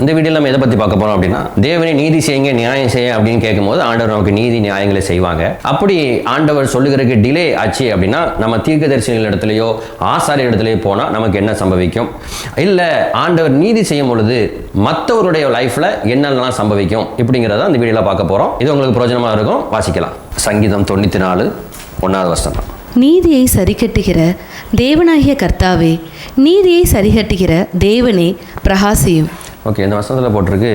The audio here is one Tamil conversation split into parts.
இந்த வீடியோவில் நம்ம எதை பற்றி பார்க்க போகிறோம் அப்படின்னா, தேவனை நீதி செய்யுங்க, நியாயம் செய்ய அப்படின்னு கேட்கும்போது ஆண்டவர் நமக்கு நீதி நியாயங்களை செய்வாங்க. அப்படி ஆண்டவர் சொல்லுகிறதுக்கு டிலே ஆச்சு அப்படின்னா, நம்ம தீர்க்கதரிசிகள் இடத்துலையோ ஆசாரிய இடத்துலையோ போனால் நமக்கு என்ன சம்பவிக்கும்? இல்லை ஆண்டவர் நீதி செய்யும் பொழுது மற்றவருடைய லைஃப்பில் என்னெல்லாம் சம்பவிக்கும்? இப்படிங்கிறத அந்த வீடியோவில் பார்க்க போகிறோம். இது உங்களுக்கு பிரயோஜனமாக இருக்கும். வாசிக்கலாம். சங்கீதம் 94 1வது வசனம். நீதியை சரிக்கட்டுகிற தேவனாகிய கர்த்தாவே, நீதியை சரிகட்டுகிற தேவனே பிரகாசியும். ஓகே, இந்த வசனத்தில் போட்டிருக்கு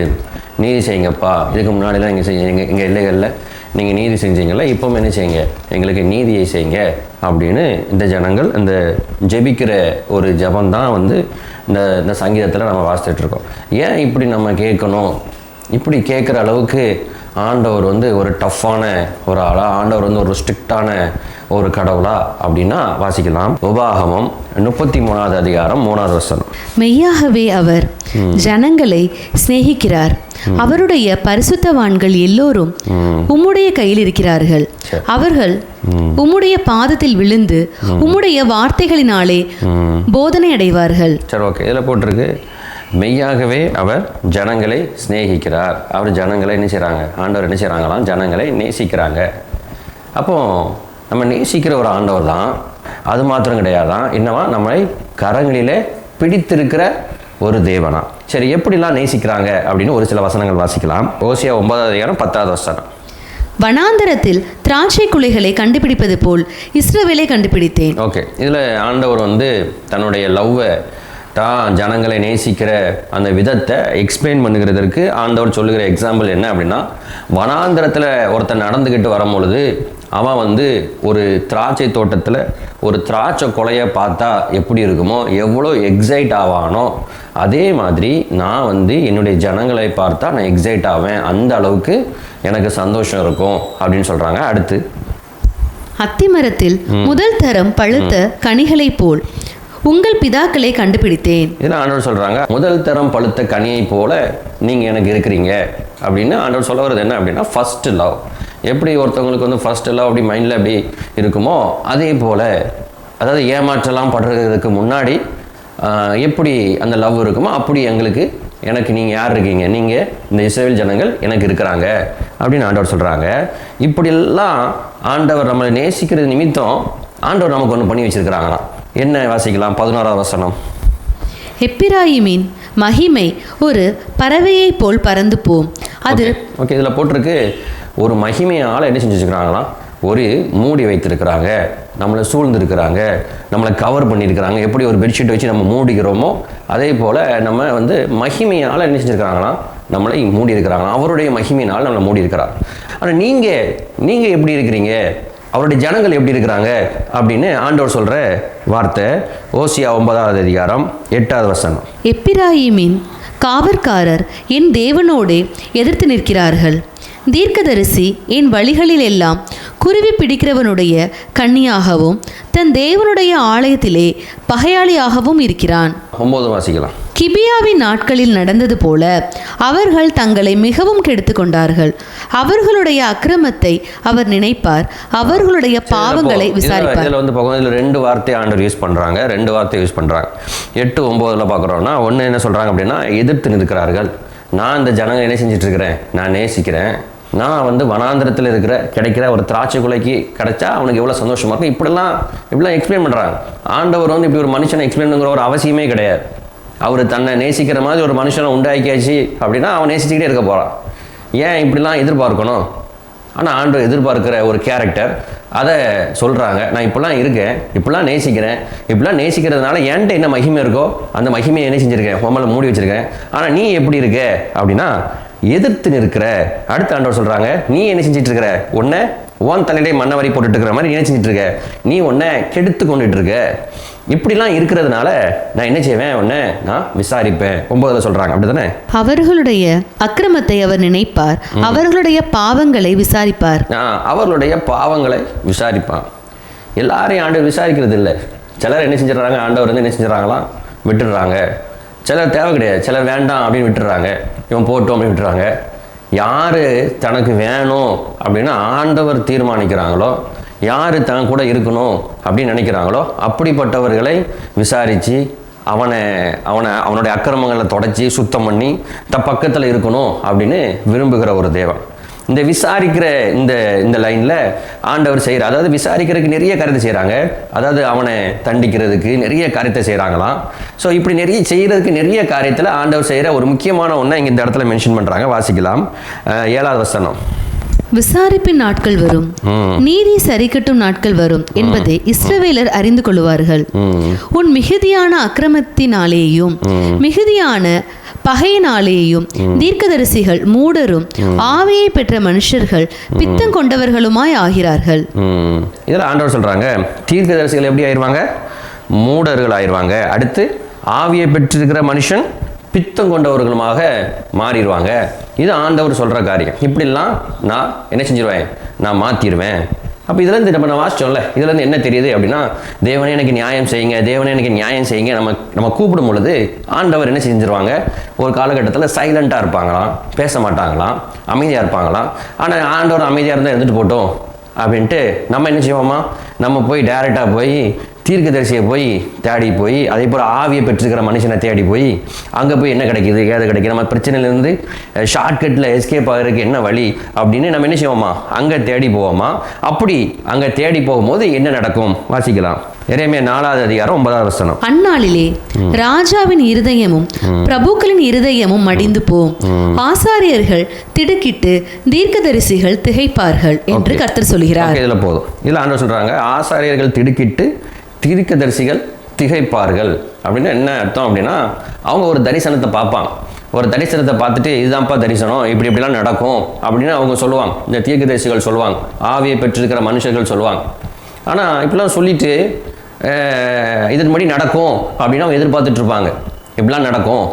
நீதி செய்யுங்கப்பா. இதுக்கு முன்னாடிலாம் எங்கள் எல்லைகளில் நீங்கள் நீதி செஞ்சீங்கல்ல, இப்போவும் என்ன செய்யுங்க, எங்களுக்கு நீதியை செய்யுங்க அப்படின்னு இந்த ஜனங்கள் இந்த ஜெபிக்கிற ஒரு ஜபந்தான் இந்த சங்கீதத்தில் நம்ம வாசித்துட்ருக்கோம். ஏன் இப்படி நம்ம கேட்கணும்? இப்படி கேட்குற அளவுக்கு ஆண்டவர் ஒரு டஃப்பான ஒரு ஆளா, ஆண்டவர் ஒரு ஸ்ட்ரிக்டான ஒரு கடவுளா அப்படின்னா வாசிக்கலாம். உபாகமம் 33வது அதிகாரம் 3வது வசனம். மெய்யாகவே அவர் ஜனங்களை சிநேகிக்கிறார், அவருடைய பரிசுத்தவான்கள் எல்லோரும் உம்முடைய கையில் இருக்கிறார்கள். அவர்கள் உம்முடைய பாதத்தில் விழுந்து உம்முடைய வார்த்தைகளினாலே போதனை அடைவார்கள். சரி, ஓகே. இதில் போட்டிருக்கு மெய்யாகவே அவர் ஜனங்களை சிநேகிக்கிறார். அவர் ஜனங்களை என்ன செய்கிறாங்க? ஆண்டவர் என்ன செய்கிறாங்களாம்? ஜனங்களை நேசிக்கிறாங்க. அப்போ நம்ம நேசிக்கிற ஒரு ஆண்டவர் தான். அது மாத்திரம் கிடையாதான், என்னவா நம்மளை கரங்களிலே பிடித்திருக்கிற ஒரு தேவனா. சரி, எப்படிலாம் நேசிக்கிறாங்க அப்படின்னு ஒரு சில வசனங்கள் வாசிக்கலாம். ஓசியா 9வது அதிகாரம் 10வது வசனம். வனாந்தரத்தில் திராட்சை குலைகளை கண்டுபிடிப்பது போல் இஸ்ரவேலை கண்டுபிடித்தேன். ஓகே, இதில் ஆண்டவர் தன்னுடைய லவ்வை தான் ஜனங்களை நேசிக்கிற அந்த விதத்தை எக்ஸ்பிளைன் பண்ணுகிறதற்கு ஆண்டவர் சொல்லுகிற எக்ஸாம்பிள் என்ன அப்படின்னா, வனாந்திரத்தில் ஒருத்தன் நடந்துக்கிட்டு வரும்பொழுது அவன் ஒரு திராட்சை தோட்டத்தில் ஒரு திராட்சை கொலையை பார்த்தா எப்படி இருக்குமோ, எவ்வளோ எக்ஸைட் ஆவானோ, அதே மாதிரி நான் என்னுடைய ஜனங்களை பார்த்தா நான் எக்ஸைட் ஆவேன், அந்த அளவுக்கு எனக்கு சந்தோஷம் இருக்கும் அப்படின்னு சொல்கிறாங்க. அடுத்து, அத்திமரத்தில் முதல் தரம் பழுத்த கனிகளை போல் உங்கள் பிதாக்களை கண்டுபிடித்தேன். இதில் ஆண்டவர் சொல்கிறாங்க, முதல் தரம் பழுத்த கனியை போல நீங்கள் எனக்கு இருக்கிறீங்க அப்படின்னு ஆண்டவர் சொல்ல வர்றது என்ன அப்படின்னா, ஃபர்ஸ்ட் லவ். எப்படி ஒருத்தவங்களுக்கு ஃபர்ஸ்ட் லவ் அப்படி மைண்டில் அப்படி இருக்குமோ, அதே போல் அதாவது ஏமாற்றலாம் படுறதுக்கு முன்னாடி எப்படி அந்த லவ் இருக்குமோ அப்படி எனக்கு நீங்கள் யார் இருக்கீங்க, நீங்கள் இந்த இஸ்ரவேல் ஜனங்கள் எனக்கு இருக்கிறாங்க அப்படின்னு ஆண்டவர் சொல்கிறாங்க. இப்படியெல்லாம் ஆண்டவர் நம்மளை நேசிக்கிறது நிமித்தம் ஆண்டவர் நமக்கு ஒன்று பண்ணி வச்சுருக்கிறாங்களாம். என்ன வாசிக்கலாம்? 11வது வசனம். எப்பிராயிமின் மகிமை ஒரு பறவையை போல் பறந்து போம். அது ஓகே, இதில் போட்டிருக்கு ஒரு மகிமையால் என்ன செஞ்சு வச்சுக்கிறாங்களாம்? ஒரு மூடி வைத்திருக்கிறாங்க, நம்மளை சூழ்ந்துருக்கிறாங்க, நம்மளை கவர் பண்ணியிருக்கிறாங்க. எப்படி ஒரு பெட்ஷீட்டை வச்சு நம்ம மூடிக்கிறோமோ அதே போல் நம்ம மகிமையால் என்ன செஞ்சுருக்கிறாங்களாம்? நம்மளை மூடி இருக்கிறாங்களாம். அவருடைய மகிமையினால் நம்மளை மூடி இருக்கிறார். ஆனால் நீங்கள் எப்படி இருக்கிறீங்க, அவருடைய ஜனங்கள் எப்படி இருக்கிறாங்க அப்படின்னு ஆண்டவர் சொல்கிற வார்த்தை ஓசியா 9வது அதிகாரம் 8வது வசனம். எப்பிராயிமின் காவற்காரர் என் தேவனோடே எதிர்த்து நிற்கிறார்கள். தீர்க்கதரிசி என் வழிகளில் எல்லாம் குருவி பிடிக்கிறவனுடைய கண்ணியாகவும் தன் தேவனுடைய ஆலயத்திலே பகையாளியாகவும் இருக்கிறான். 9 வாசிக்கலாம். கிபியாவின் நாட்களில் நடந்தது போல அவர்கள் தங்களை மிகவும் கெடுத்து கொண்டார்கள். அவர்களுடைய அக்கிரமத்தை அவர் நினைப்பார், அவர்களுடைய பாவங்களை விசாரிப்பார். இதில் 2 வார்த்தை ஆண்டவர் யூஸ் பண்ணுறாங்க. 2 வார்த்தை யூஸ் பண்ணுறாங்க. 8, 9 பார்க்குறோன்னா, ஒன்று என்ன சொல்கிறாங்க அப்படின்னா, எதிர்த்து நிற்கிறார்கள். நான் இந்த ஜனங்கள் என்ன செஞ்சுட்டு இருக்கிறேன்? நான் நேசிக்கிறேன். நான் வனாந்திரத்தில் கிடைக்கிற ஒரு திராட்சை குலைக்கு கிடைச்சா அவனுக்கு எவ்வளோ சந்தோஷமாக இருக்கும். இப்படிலாம் எக்ஸ்பிளைன் பண்ணுறாங்க. ஆண்டவர் இப்படி ஒரு மனுஷனை எக்ஸ்பிளைன் பண்ணுற ஒரு அவசியமே கிடையாது. அவர் தன்னை நேசிக்கிற மாதிரி ஒரு மனுஷனை உண்டாக்கியாச்சு அப்படின்னா அவன் நேசிச்சுக்கிட்டே இருக்க போகிறான். ஏன் இப்படிலாம் எதிர்பார்க்கணும்? ஆனால் ஆண்டவர் எதிர்பார்க்குற ஒரு கேரக்டர் அதை சொல்கிறாங்க. நான் இப்படிலாம் இருக்கேன், இப்படிலாம் நேசிக்கிறேன், இப்படிலாம் நேசிக்கிறதுனால என்கிட்ட என்ன மகிமை இருக்கோ அந்த மகிமையை என்ன செஞ்சுருக்கேன்? ஹோமலில் மூடி வச்சுருக்கேன். ஆனால் நீ எப்படி இருக்க அப்படின்னா எதிர்த்து நிற்கிற. அடுத்த ஆண்டவர் சொல்கிறாங்க, நீ என்ன செஞ்சிட்டு இருக்கிற? உன்னை ஓன் தலையிலே மண்ணவரி போட்டுட்டு இருக்கிற மாதிரி என்ன செஞ்சுட்டு இருக்க? நீ உன்னை கெடுத்து கொண்டுட்டு இருக்க. இப்படிலாம் இருக்கிறதுனால நான் என்ன செய்வேன்? உன்னை நான் விசாரிப்பேன். 9ல் சொல்கிறாங்க, அப்படி தானே? அவர்களுடைய அக்கிரமத்தை அவர் நினைப்பார், அவர்களுடைய பாவங்களை விசாரிப்பார். அவர்களுடைய பாவங்களை விசாரிப்பான். எல்லாரையும் ஆண்டவர் விசாரிக்கிறது இல்லை. சிலர் என்ன செஞ்சிடறாங்க? ஆண்டவர் என்ன செஞ்சிடறாங்களாம்? விட்டுடுறாங்க. சிலர் தேவை கிடையாது, சிலர் வேண்டாம் அப்படின்னு விட்டுடுறாங்க. இவன் போட்டோம் அப்படின்னு விட்டுறாங்க. யார் தனக்கு வேணும் அப்படின்னு ஆண்டவர் தீர்மானிக்கிறாங்களோ, யார் தான் கூட இருக்கணும் அப்படின்னு நினைக்கிறாங்களோ அப்படிப்பட்டவர்களை விசாரித்து அவனுடைய அக்கிரமங்களை தொடச்சி சுத்தம் பண்ணி பக்கத்தில் இருக்கணும் அப்படின்னு விரும்புகிற ஒரு தேவன். இந்த விசாரிக்கிற இந்த லைனில் ஆண்டவர் செய்கிற, அதாவது விசாரிக்கிறதுக்கு நிறைய காரியத்தை செய்கிறாங்க. அதாவது அவனை தண்டிக்கிறதுக்கு நிறைய காரியத்தை செய்கிறாங்களாம். ஸோ இப்படி நிறைய செய்கிறதுக்கு நிறைய காரியத்தில் ஆண்டவர் செய்கிற ஒரு முக்கியமான ஒன்றை இங்கே இந்த இடத்துல மென்ஷன் பண்ணுறாங்க. வாசிக்கலாம் 7வது வசனம். விசாரிப்பின் நாட்கள் வரும், நீதி சரிக்கட்டும் நாட்கள் வரும் என்பதை இஸ்ரவேலர் அறிந்து கொள்வார்கள். உன் மிகுதியான அக்கிரமத்தினாலேயும் மிகுதியான பகையினாலேயும் தீர்க்கதரிசிகள் மூடரும் ஆவியை பெற்ற மனுஷர்கள் பித்தம் கொண்டவர்களுமாய் ஆகிறார்கள். இதில் ஆண்டவர் சொல்றாங்க, தீர்க்கதரிசிகள் எப்படி ஆயிடுவாங்க? மூடர்கள் ஆயிடுவாங்க. அடுத்து ஆவியை பெற்றிருக்கிற மனுஷன் பித்தம் கொண்டவர்களுமாக மாறிடுவாங்க. இது ஆண்டவர் சொல்ற காரியம். இப்படிலாம் நான் என்ன செஞ்சிருவேன்? நான் மாற்றிடுவேன். அப்போ இதுலேருந்து நம்ம வாசிச்சோம்ல, இதுலேருந்து என்ன தெரியுது அப்படின்னா, தேவனே எனக்கு நியாயம் செய்யுங்க, தேவனே எனக்கு நியாயம் செய்யுங்க நம்ம கூப்பிடும் பொழுது ஆண்டவர் என்ன செஞ்சிருவாங்க? ஒரு காலகட்டத்தில் சைலண்ட்டாக இருப்பாங்களாம், பேச மாட்டாங்களாம், அமைதியாக இருப்பாங்களாம். ஆனால் ஆண்டவர் அமைதியாக இருந்தால் இருந்துட்டு போட்டோம் அப்படின்ட்டு நம்ம என்ன செய்வோமா? நம்ம போய் டைரெக்டாக போய் தீர்க்கதரிசியை போய் தேடி போய், அதே போல் ஆவியை பெற்றிருக்கிற மனுஷனை தேடி போய் அங்கே போய் என்ன கிடைக்குது, ஏது கிடைக்குது, நம்ம பிரச்சனையிலேருந்து ஷார்ட்கட்டில் எஸ்கேப் ஆகிறதுக்கு என்ன வழி அப்படின்னு நம்ம என்ன செய்வோமா? அங்கே தேடி போவோமா? அப்படி அங்கே தேடி போகும்போது என்ன நடக்கும்? வாசிக்கலாம். எரேமியா 4வது அதிகாரம் 9வது வசனம். அந்நாளிலே ராஜாவின் இருதயமும் பிரபுக்களின் இருதயமும் மடிந்து போம், ஆசாரியர்கள் திடுக்கிட்டு தீர்க்கதரிசிகள் திகைப்பார்கள் என்று கர்த்தர் சொல்கிறார். இதில் போதும். இதில் ஆண்டவர் சொல்றாங்க, ஆசாரியர்கள் திடுக்கிட்டு தீர்க்கதரிசிகள் திகைப்பார்கள் அப்படின்னு என்ன அர்த்தம் அப்படின்னா, அவங்க ஒரு தரிசனத்தை பார்ப்பாங்க. ஒரு தரிசனத்தை பார்த்துட்டு இதுதான்ப்பா தரிசனம், இப்படிலாம் நடக்கும் அப்படின்னு அவங்க சொல்லுவாங்க. இந்த தீர்க்கதரிசிகள் சொல்லுவாங்க, ஆவியை பெற்றிருக்கிற மனுஷர்கள் சொல்லுவாங்க. ஆனால் இப்படிலாம் சொல்லிட்டு இதன்படி நடக்கும் அப்படின்னு அவங்க எதிர்பார்த்துட்டு இருப்பாங்க. இப்படிலாம் நடக்கும்,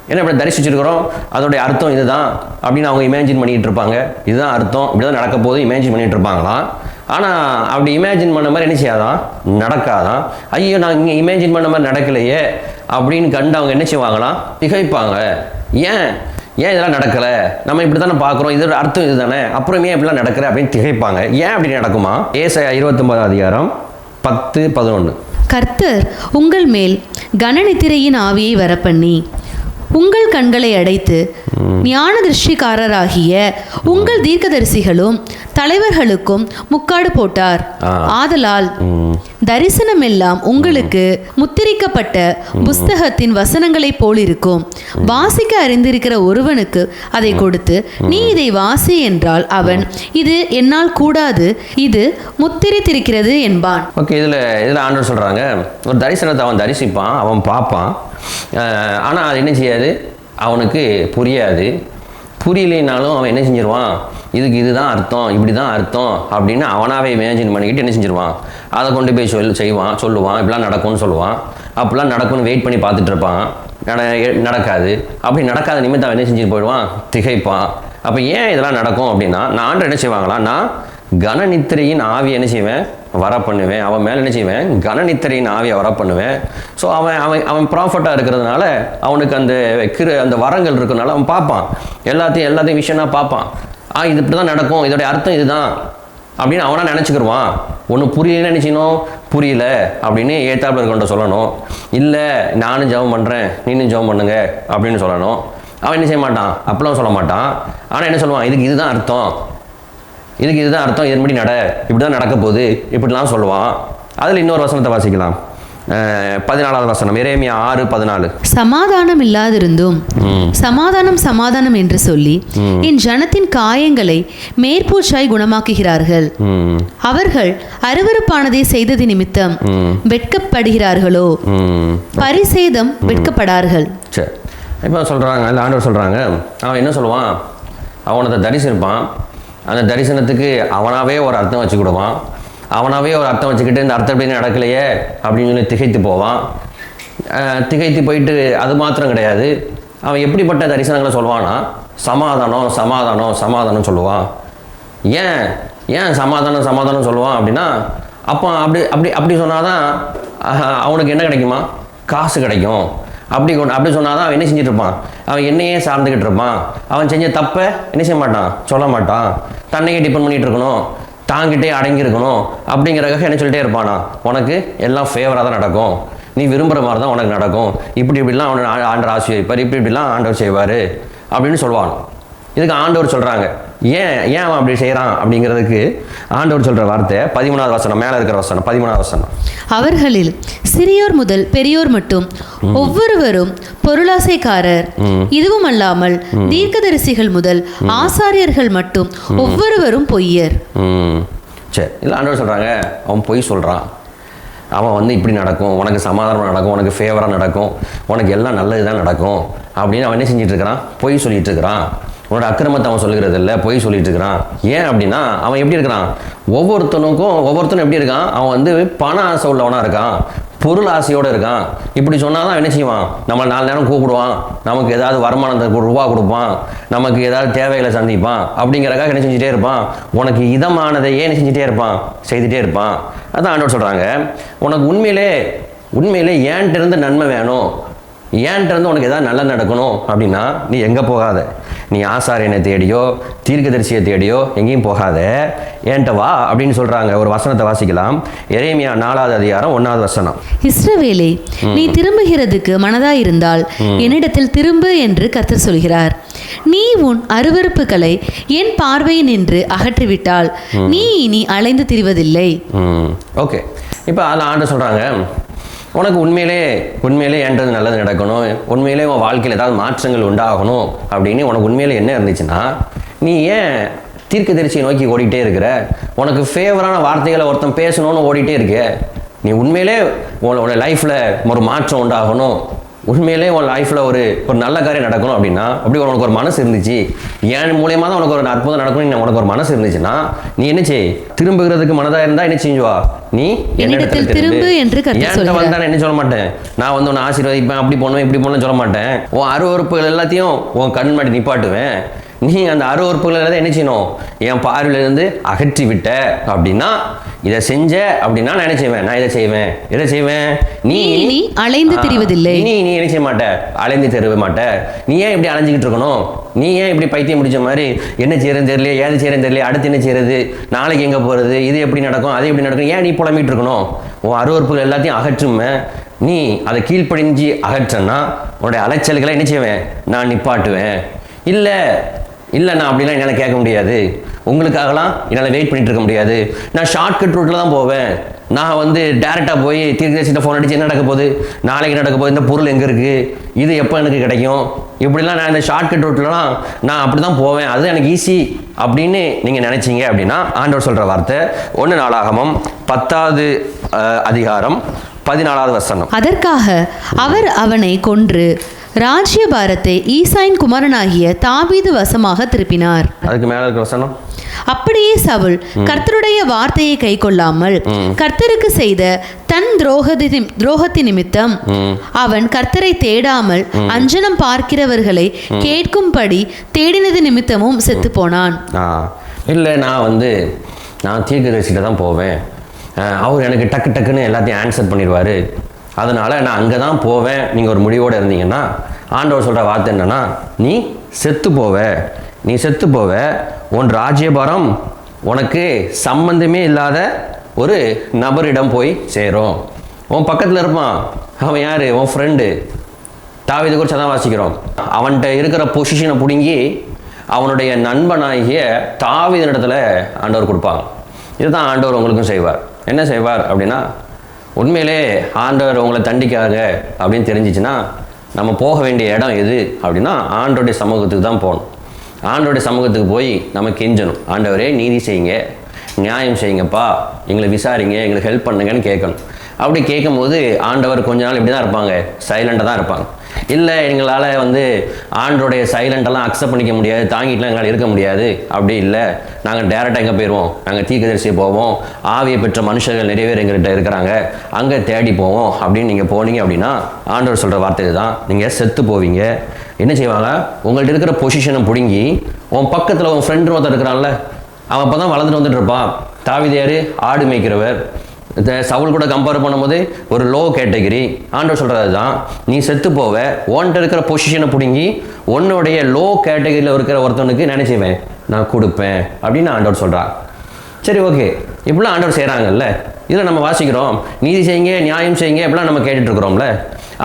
ஏன்னா இப்படி தரிசிச்சிருக்கிறோம், அதோடைய அர்த்தம் இதுதான் அப்படின்னு அவங்க இமேஜின் பண்ணிகிட்டு இருப்பாங்க. இதுதான் அர்த்தம், இப்படி தான் நடக்க போது இமேஜின் பண்ணிகிட்டு இருப்பாங்களாம். ஆனால் அப்படி இமேஜின் பண்ண மாதிரி என்ன செய்யாதான்? நடக்காதான். ஐயோ, நான் இங்கே இமேஜின் பண்ண மாதிரி நடக்கலையே அப்படின்னு கண்டு அவங்க என்ன செய்வாங்களாம்? திகைப்பாங்க. ஏன் இதெல்லாம் நடக்கலை? நம்ம இப்படி தானே பார்க்குறோம், இதோட அர்த்தம் இது தானே, அப்புறமே இப்படிலாம் நடக்கிற அப்படின்னு திகைப்பாங்க. ஏன் அப்படி நடக்குமா? ஏசாயா 29வது அதிகாரம் 10-11. கர்த்தர் உங்கள் மேல் கனநித்திரையின் ஆவியை வரப்பண்ணி உங்கள் கண்களை அடைத்து ஞான திருஷ்டிக்காரராகிய உங்கள் தீர்க்கதரிசிகளும் தலைவர்களுக்கும் முக்காடு போட்டார். ஆதலால் தரிசனம் எல்லாம் உங்களுக்கு முத்திரிக்கப்பட்ட புஸ்தகத்தின் வசனங்களை போல் இருக்கும். வாசிக்க அறிந்திருக்கிற ஒருவனுக்கு அதை கொடுத்து, நீ இதை வாசி என்றால் அவன், இது என்னால் கூடாது, இது முத்திரித்திருக்கிறது என்பான். ஓகே, இதில் ஆண்டவர் சொல்கிறாங்க, ஒரு தரிசனத்தை அவன் தரிசிப்பான், அவன் பார்ப்பான். ஆனால் அது என்ன செய்யாது? அவனுக்கு புரியாது. புரியலைனாலும் அவன் என்ன செஞ்சிருவான்? இதுக்கு இதுதான் அர்த்தம், இப்படி தான் அர்த்தம் அப்படின்னு அவனாவே இமேஜின் பண்ணிக்கிட்டு என்ன செஞ்சிருவான்? அதை கொண்டு போய் சொல்லுவான், இப்படிலாம் நடக்கும்னு சொல்லுவான். அப்படிலாம் நடக்கும்னு வெயிட் பண்ணி பார்த்துட்டு இருப்பான். நடக்காது. அப்படி நடக்காத நிமித்தம் அவன் என்ன செஞ்சுட்டு போயிடுவான்? திகைப்பான். அப்போ ஏன் இதெல்லாம் நடக்கும் அப்படின்னா, நான் ஆண்டு என்ன செய்வாங்களா? நான் கனநித்திரையின் ஆவி என்ன செய்வேன்? வர பண்ணுவேன். அவன் மேலே என்ன செய்வேன்? கனநித்திரையின் ஆவியை வர பண்ணுவேன். ஸோ அவன் ப்ராஃபட்டாக இருக்கிறதுனால அவனுக்கு அந்த வரங்கள் இருக்கிறதுனால அவன் பார்ப்பான், எல்லாத்தையும் விஷயம்னா பார்ப்பான். இது இப்படி தான் நடக்கும், இதோடைய அர்த்தம் இதுதான் அப்படின்னு அவனா நினச்சிக்கிடுவான். ஒன்று புரியலன்னு நினச்சிக்கணும், புரியல அப்படின்னு ஏத்தாப்பில் இருக்கவன்ட்ட சொல்லணும். இல்லை நானும் ஜெபம் பண்ணுறேன், நீனும் ஜெபம் பண்ணுங்க அப்படின்னு சொல்லணும். அவன் என்ன செய்ய மாட்டான்? அப்பெல்லாம் சொல்ல மாட்டான். ஆனால் என்ன சொல்லுவான்? இதுக்கு இதுதான் அர்த்தம், இதன்படி இப்படி தான் நடக்க போகுது இப்படிலாம் சொல்லுவான். அதில் இன்னொரு வசனத்தை வாசிக்கலாம். 14வது வசனம், எரேமியா 6:14. சமாதானம் இல்லாதிருந்தும் சமாதானம் என்று சொல்லி என் ஜனத்தின் காயங்களை மேற்பூச்சாய் குணமாக்குகிறார்கள். அவர்கள் அருவருப்பானதை செய்தது நிமித்தம் வெட்கப்படுகிறார்களோ, பரிசேதம் வெட்கப்படார்கள். சரி, இப்போ சொல்கிறாங்க, இல்லை ஆண்டவர் சொல்கிறாங்க, அவன் என்ன சொல்லுவான்? அவனை தரிசிருப்பான். அந்த தரிசனத்துக்கு அவனாவே ஒரு அர்த்தம் வச்சுக்கிடுவான். அவனாவே ஒரு அர்த்தம் வச்சுக்கிட்டு இந்த அர்த்தம் எப்படி நடக்கலையே அப்படின்னு சொல்லி திகைத்து போவான். திகைத்து போயிட்டு அது மாத்திரம் கிடையாது, அவன் எப்படிப்பட்ட தரிசனங்களை சொல்லுவான்னா, சமாதானம் சொல்லுவான். ஏன் சமாதானம் சொல்லுவான் அப்படின்னா, அப்போ அப்படி சொன்னாதான் அவனுக்கு என்ன கிடைக்குமா? காசு கிடைக்கும். அப்படி சொன்னாதான் அவன் என்ன செஞ்சுட்டு இருப்பான்? அவன் என்னையே சார்ந்துக்கிட்டு இருப்பான். அவன் செஞ்ச தப்பை என்ன செய்ய மாட்டான்? சொல்ல மாட்டான். தன்னையே டிபெண்ட் பண்ணிட்டு இருக்கணும், தாங்கிட்டே அடங்கியிருக்கணும் அப்படிங்கிறதுக்காக என்ன சொல்லிட்டே இருப்பானா? உனக்கு எல்லாம் ஃபேவராக தான் நடக்கும், நீ விரும்புகிற மாதிரி தான் உனக்கு நடக்கும், இப்படிலாம் ஆண்டவர் ஆசீர்வதிப்பார், இப்படிலாம் ஆண்டவர் செய்வார் அப்படின்னு சொல்லுவாங்க. இதுக்கு ஆண்டவர் சொல்கிறாங்க, ஏன் அவன் அப்படி செய்கிறான் அப்படிங்கிறதுக்கு ஆண்டவர் சொல்கிற வார்த்தை 13வது வசனம், மேலே இருக்கிற வசனம், 13வது வசனம். அவர்களில் சிறியோர் முதல் பெரியோர் மட்டும் ஒவ்வொருவரும் பொருளாசைக்காரர், இதுவும் அல்லாமல் தீர்க்கதரிசிகள் முதல் ஆசாரியர்கள் மட்டும் ஒவ்வொருவரும் பொய்யர். சரி, இல்லை ஆண்டவர் சொல்கிறாங்க, அவன் பொய் சொல்கிறான், அவன் வந்து இப்படி நடக்கும், உனக்கு சமாதானம் நடக்கும், உனக்கு ஃபேவராக நடக்கும், உனக்கு எல்லாம் நல்லது தான் நடக்கும் அப்படின்னு அவன் என்ன செஞ்சிட்டு இருக்கிறான்? பொய் சொல்லிட்டு இருக்கிறான். உன்னோட அக்கிரமத்தை அவன் சொல்லுகிறது இல்லை, பொய் சொல்லிட்டு இருக்கிறான். ஏன் அப்படின்னா அவன் எப்படி இருக்கிறான்? ஒவ்வொருத்தனும் எப்படி இருக்கான்? அவன் வந்து பண ஆசை உள்ளவனாக இருக்கான், பொருள் ஆசையோடு இருக்கான். இப்படி சொன்னால் தான் என்ன செய்வான்? நம்ம 4 நேரம் கூப்பிடுவான், நமக்கு ஏதாவது வருமானத்தை ரூபா கொடுப்பான், நமக்கு ஏதாவது தேவைகளை சந்திப்பான், அப்படிங்கிறக்காக என்ன செஞ்சுட்டே இருப்பான்? உனக்கு இதமானதையே என்ன செஞ்சுட்டே இருப்பான்? செய்துட்டே இருப்பான். அதான் ஆண்டவர் சொல்கிறாங்க, உனக்கு உண்மையிலே ஏன்ட்டு இருந்து நன்மை வேணும், ஏன்ட்டு இருந்து உனக்கு ஏதாவது நல்லா நடக்கணும் அப்படின்னா நீ எங்கே போகாத, நீ ஆசாரியனை தேடியோ தீர்க்கதரிசியை தேடியோ எங்கேயும் போகாத, ஏன்ட்ட வா அப்படின்னு சொல்கிறாங்க. ஒரு வசனத்தை வாசிக்கலாம். எரேமியா 4வது அதிகாரம் 1வது வசனம். இஸ்ரவேலே, நீ திரும்புகிறதுக்கு மனதாயிருந்தால் என்னிடத்தில் திரும்பு என்று கர்த்தர் சொல்கிறார். நீ உன் அருவருப்புகளை என் பார்வையில் நின்று அகற்றிவிட்டால் நீ இனி அலைந்து திரிவதில்லை. ஓகே, இப்போ அதில் ஆண்டு சொல்கிறாங்க, உனக்கு உண்மையிலே ஏன்றது நல்லது நடக்கணும், உண்மையிலே உன் வாழ்க்கையில் ஏதாவது மாற்றங்கள் உண்டாகணும் அப்படின்னு உனக்கு உண்மையிலே என்ன இருந்துச்சுன்னா, நீ ஏன் தீர்க்கதரிசியை நோக்கி ஓடிக்கிட்டே இருக்கிற? உனக்கு ஃபேவரான வார்த்தைகளை ஒருத்தன் பேசணும்னு ஓடிட்டே இருக்க. நீ உண்மையிலே உன்னோட லைஃப்பில் ஒரு மாற்றம் உண்டாகணும், உண்மையிலே உன் லைஃப்பில் ஒரு நல்ல காரியம் நடக்கணும் அப்படின்னா, அப்படி உனக்கு ஒரு மனசு இருந்துச்சு, என் மூலியமாக தான் உனக்கு ஒரு அற்புதம் நடக்கணும், உனக்கு ஒரு மனசு இருந்துச்சுன்னா நீ என்ன செய்? திரும்புகிறதுக்கு மனதாக இருந்தால் என்ன செஞ்சுவா? நீ என்னிடத்தில் திரும்பு என்று வந்தா என்ன சொல்ல மாட்டேன், நான் வந்து உன்னை ஆசீர்வதிப்பேன், அப்படி பண்ணுவேன் இப்படி பண்ணுவேன் சொல்ல மாட்டேன். உன் அருவருப்புகள் எல்லாத்தையும் உன் கண் மாட்டி நிப்பாட்டுவேன். நீ அந்த அருவருப்புகள் எல்லாத்தையும் என்ன செய்யணும்? என் பார்வையிலிருந்து அகற்றி விட்ட அப்படின்னா, இதை செஞ்ச அப்படின்னா நான் என்ன செய்வேன்? நான் இதை செய்வேன். நீ அலைந்து திரிவதில்லை. நீ என்ன செய்ய மாட்ட? அலைந்து தெரிய மாட்ட. நீ ஏன் இப்படி அலைஞ்சிக்கிட்டு இருக்கணும்? நீ ஏன் இப்படி பைத்தியம் முடிச்ச மாதிரி என்ன செய்யறதுன்னு தெரியல, ஏது செய்யறதுன்னு தெரியல, அடுத்து என்ன செய்யறது, நாளைக்கு எங்கே போகிறது, இது எப்படி நடக்கும், அது எப்படி நடக்கும், ஏன் நீ புலம்பிட்டு இருக்கணும்? உன் அருவருப்புகள் எல்லாத்தையும் அகற்றுமே. நீ அதை கீழ்ப்படிஞ்சு அகற்றன்னா உன்னுடைய அலைச்சல்களை என்ன செய்வேன்? நான் நிப்பாட்டுவேன். இல்லை நான் அப்படிலாம் என்னால் கேட்க முடியாது, உங்களுக்காகலாம் என்னால் வெயிட் பண்ணிட்டு இருக்க முடியாது, நான் ஷார்ட்கட் ரூட்டில் தான் போவேன், நான் வந்து டேரெக்டாக போய் தீர்க்கதரிசிட்ட ஃபோன் அடிச்சு என்ன நடக்க போகுது, நாளைக்கு நடக்க போகுது, இந்த பொருள் எங்கே இருக்குது, இது எப்போ எனக்கு கிடைக்கும், இப்படிலாம் நான் இந்த ஷார்ட்கட் ரூட்லலாம் நான் அப்படி தான் போவேன், அது எனக்கு ஈஸி அப்படின்னு நீங்கள் நினச்சிங்க அப்படின்னா ஆண்டவர் சொல்கிற வார்த்தை 1 நாளாகமம் 10வது அதிகாரம் 14வது வசனம். அதற்காக அவர் அவனை கொன்று ராஜ்யபாரத்தை ஈசாயின் குமாரனாகிய தாவீது வசமாக திருப்பினார். அதுக்கு மேல இருக்கிற வசனம். அப்படியே சவுல் கர்த்தருடைய வார்த்தையை கைக்கொள்ளாமல் கர்த்தருக்கு செய்த தன் துரோகத்தின் நிமித்தம் அவன் கர்த்தரை தேடாமல் அஞ்சனம் பார்க்கிறவர்களை கேட்கும்படி தேடினது நிமித்தமும் செத்து போனான். இல்லை, நான் தீர்க்கதரிசிட்ட தான் போவேன், அவர் எனக்கு டக்குன்னு எல்லாத்தையும் ஆன்சர் பண்ணிடுவார், அதனால் நான் அங்கே தான் போவேன். நீங்கள் ஒரு முடிவோடு இருந்தீங்கன்னா ஆண்டவர் சொல்கிற வார்த்தை என்னென்னா, நீ செத்து போவ, உன் ராஜ்யபாரம் உனக்கு சம்பந்தமே இல்லாத ஒரு நபரிடம் போய் சேரும். உன் பக்கத்தில் இருப்பான், அவன் யார்? உன் ஃப்ரெண்டு. தாவீது குறித்து தான் வாசிக்கிறோம். அவன்கிட்ட இருக்கிற பொசிஷனை பிடுங்கி அவனுடைய நண்பனாகிய தாவீதினிடத்தில் ஆண்டவர் கொடுப்பாங்க. இதுதான் ஆண்டவர் உங்களுக்கும் செய்வார். என்ன செய்வார் அப்படின்னா, உண்மையிலே ஆண்டவர் உங்களை தண்டிக்காக அப்படின்னு தெரிஞ்சிச்சுன்னா நம்ம போக வேண்டிய இடம் எது அப்படின்னா ஆண்டவருடைய சமூகத்துக்கு தான் போகணும். ஆண்டவருடைய சமூகத்துக்கு போய் நம்ம கெஞ்சணும், ஆண்டவரே நீதி செய்யுங்க, நியாயம் செய்யுங்கப்பா, எங்களை விசாரிங்க, எங்களுக்கு ஹெல்ப் பண்ணுங்கன்னு கேட்கணும். அப்படி கேட்கும்போது ஆண்டவர் கொஞ்ச நாள் இப்படி தான் இருப்பாங்க, சைலண்டாக தான் இருப்பாங்க. இல்லை எங்களால் ஆண்டோடைய சைலண்டெல்லாம் அக்செப்ட் பண்ணிக்க முடியாது, தாங்கிட்டுலாம் எங்களால் இருக்க முடியாது, அப்படி இல்லை, நாங்கள் டேரெக்டாக எங்கே போயிடுவோம், நாங்கள் தீர்க்கதரிசியை போவோம், ஆவியை பெற்ற மனுஷர்கள் நிறைய பேர் எங்கள்கிட்ட இருக்கிறாங்க, அங்கே தேடி போவோம் அப்படின்னு நீங்கள் போனீங்க அப்படின்னா ஆண்டவர் சொல்கிற வார்த்தை தான், நீங்கள் செத்து போவீங்க. என்ன செய்வாங்க? உங்கள்கிட்ட இருக்கிற பொசிஷனை பிடுங்கி உன் பக்கத்தில் உன் ஃப்ரெண்டு ஒருத்தர் இருக்கிறான்ல, அவன் அப்போ தான் வளர்ந்துட்டு வந்துட்டு இருப்பான். தாவீது யார்? ஆடு மேய்க்கிறவர். சவுல் கூட கம்பேர் பண்ணும்போது ஒரு லோ கேட்டகரி. ஆண்டவர் சொல்கிறது தான், நீ செத்து போவ, ஓன்ட்டு இருக்கிற பொசிஷனை பிடுங்கி உன்னுடைய லோ கேட்டகரியில் இருக்கிற ஒருத்தனுக்கு நினைச்சுவேன் நான் கொடுப்பேன் அப்படின்னு ஆண்டவர் சொல்கிறான். சரி, ஓகே, இப்படிலாம் ஆண்டவர் செய்கிறாங்கல்ல, இதில் நம்ம வாசிக்கிறோம் நீதி செய்யுங்க நியாயம் செய்யுங்க அப்படிலாம் நம்ம கேட்டுட்டு இருக்கிறோம்ல.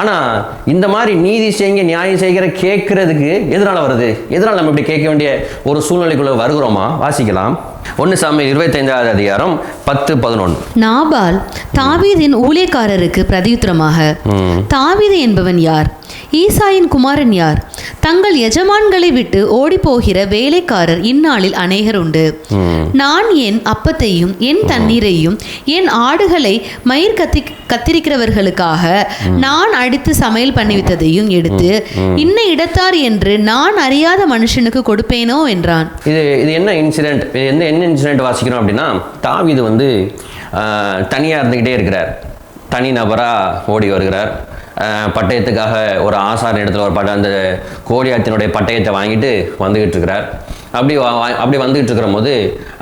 ஆனால் இந்த மாதிரி நீதி செய்யுங்க நியாயம் செய்கிற கேட்கறதுக்கு எதனால் வருது? எதனால் நம்ம இப்படி கேட்க வேண்டிய ஒரு சூழ்நிலைக்குள்ள வருகிறோமா? வாசிக்கலாம். 1 சாமுவேல் 25வது அதிகாரம் 10-11. நாபால் தாவீதின் ஊழியக்காரருக்கு பிரதியுத்தரமாக, தாவீது என்பவன் யார்? ஈசாயின் குமாரன் யார்? தங்கள் எஜமான்களை விட்டு ஓடி போகிற வேலைக்காரர் இந்நாளில் அநேகர் உண்டு. நான் என் அப்பத்தையும் என் தண்ணீரையும் என் ஆடுகளை மயிர் கத்திரிக்கிறவர்களுக்காக நான் அடித்து சமையல் பண்ணிவிட்டதையும் எடுத்து இன்ன இடத்தார் என்று நான் அறியாத மனுஷனுக்கு கொடுப்பேனோ என்றான். இது என்ன இன்சிடென்ட்? என்ன இன்சிடென்ட் வாசிக்கிறோம் அப்படின்னா, தாவீது வந்து தனியாக இருந்துக்கிட்டே இருக்கிறார். தனி நபராக ஓடி வருகிறார். பட்டயத்துக்காக ஒரு ஆசார இடத்துல ஒரு அந்த கோலியாத்தினுடைய பட்டயத்தை வாங்கிட்டு வந்துக்கிட்டு இருக்கிறார். அப்படி வந்துக்கிட்டு இருக்கிற போது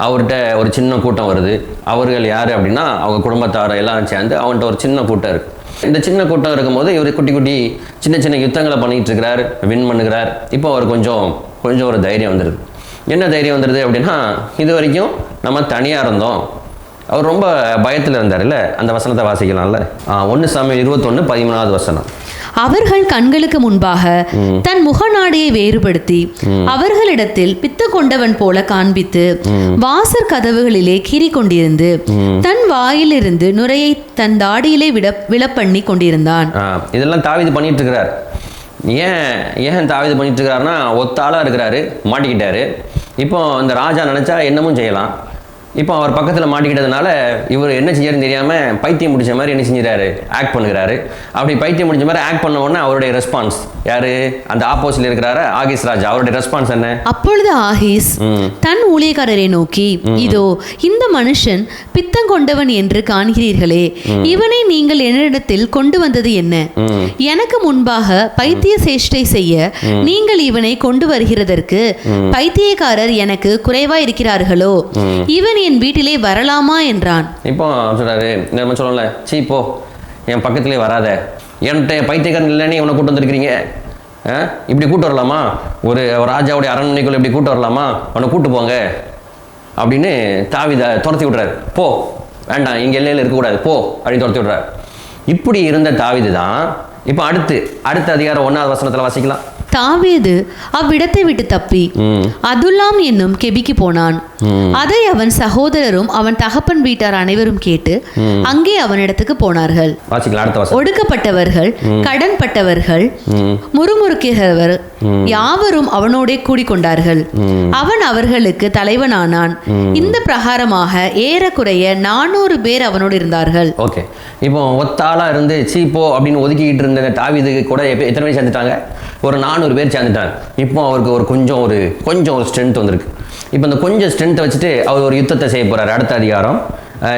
அவர்கிட்ட ஒரு சின்ன கூட்டம் வருது. அவர்கள் யார் அப்படின்னா, அவங்க குடும்பத்தார் எல்லாரும் சேர்ந்து அவன்கிட்ட ஒரு சின்ன கூட்டம் இருக்குது. இந்த சின்ன கூட்டம் இருக்கும்போது இவர் குட்டி குட்டி சின்ன சின்ன யுத்தங்களை பண்ணிகிட்டு இருக்கிறார், வின் பண்ணுகிறார். இப்போ அவர் கொஞ்சம் ஒரு தைரியம் வந்துடுது. என்ன தைரியம் வந்துடுது அப்படின்னா, இது வரைக்கும் நம்ம தனியாக இருந்தோம். அவர் ரொம்ப பயத்தில் இருந்தார்ல, அந்த வசனத்தை வாசிக்கலாம்ல. 1 சாமுவேல் 21:13 வசனம். அவர்கள் கண்களுக்கு முன்பாக தன் முகநாடியை வேறுபடுத்தி அவர்களிடத்தில் பித்து கொண்டவன் போல காண்பித்து வாசற் கதவுகளிலே கீறி கொண்டிருந்து தன் வாயிலிருந்து நுரையை தன் தாடியிலே விழப்பண்ணி கொண்டிருந்தான். இதெல்லாம் தாவீது பண்ணிட்டு இருக்கிறார். ஏன் தாவீது பண்ணிட்டு இருக்கிறாருன்னா, ஒத்தாளா இருக்கிறாரு, மாட்டிக்கிட்டாரு. இப்போ இந்த ராஜா நினைச்சா என்னமும் செய்யலாம். இப்போ அவர் பக்கத்தில் மாட்டிக்கிட்டதுனால இவர் என்ன செய்யறதுன்னு தெரியாமல் பைத்தியம் முடிச்ச மாதிரி என்ன செஞ்சிடாரு, ஆக்ட் பண்ணுகிறாரு. அப்படி பைத்தியம் முடிச்ச மாதிரி ஆக்ட் பண்ண உடனே அவருடைய ரெஸ்பான்ஸ் யாரு? அந்த ஆப்போசிட்ல இருக்கிறாரு ஆகீஸ் ராஜா. அவருடைய ரெஸ்பான்ஸ் என்ன? அப்பொழுது ஆகீஸ் தன் ஊழியக்காரரை நோக்கி, இதோ இந்த மனுஷன் பித்தம் கொண்டவன் என்று காண்கிறீர்களே, இவனை நீங்கள் என்னிடத்தில் கொண்டு வந்தது என்ன? எனக்கு முன்பாக பைத்திய சேஷ்டை செய்ய நீங்கள் இவனை கொண்டு வருகிறதற்கு பைத்தியக்காரர் எனக்கு குறைவா இருக்கிறார்களோ? இவன் என் வீட்டிலே வரலாமா என்றான். இப்போ சொல்றாரு, நம்ம சொல்லல, சீ போ, என் பக்கத்திலே வராத, என்கிட்ட பைத்தியக்காரன் இல்லைன்னு இவனை கூட்டு வந்திருக்கிறீங்க, இப்படி கூட்டு வரலாமா? ஒரு ராஜாவுடைய அரண்மனைக்குள்ள இப்படி கூட்டு வரலாமா? அவனை கூட்டு போங்க அப்படின்னு தாவீதை துரத்தி விடுறாரு. போ, வேண்டாம், இங்கே எல்லையில் இருக்கக்கூடாது, போ அப்படின்னு துரத்தி விடுறாரு. இப்படி இருந்த தாவீது தான் இப்போ அடுத்த அதிகாரம் 1வது வசனத்தில் வாசிக்கலாம். தாவீது அவ்விடத்தை விட்டு தப்பி அதுல்லாம் என்னும் கெபிக்கு போனான். அதை அவன் சகோதரரும் அவன் தகப்பன் வீட்டார் அனைவரும் கேட்டு அங்கே அவனிடத்துக்கு போனார்கள். ஒடுக்கப்பட்டவர்கள், கடன்பட்டவர்கள், முறுமுறுக்கிறவர் யாவரும் அவனோட கூடிக்கொண்டார்கள். அவன் அவர்களுக்கு தலைவனானான். இந்த பிரகாரமாக ஏறக்குறைய 400 பேர் அவனோடு இருந்தார்கள். ஓகே, இப்போ ஒத்தாளா இருந்து சீப்போ அப்படின்னு ஒதுக்கிட்டு இருந்த தாவீதுக்கு கூட எத்தனை பேர் சேர்ந்துட்டாங்க? ஒரு 400 பேர் சேர்ந்துட்டாங்க. இப்போ அவருக்கு கொஞ்சம் ஒரு ஸ்ட்ரென்த் வந்திருக்கு. இப்போ இந்த கொஞ்சம் ஸ்ட்ரென்த்தை வச்சுட்டு அவர் ஒரு யுத்தத்தை செய்ய போறாரு. அடுத்த அதிகாரம்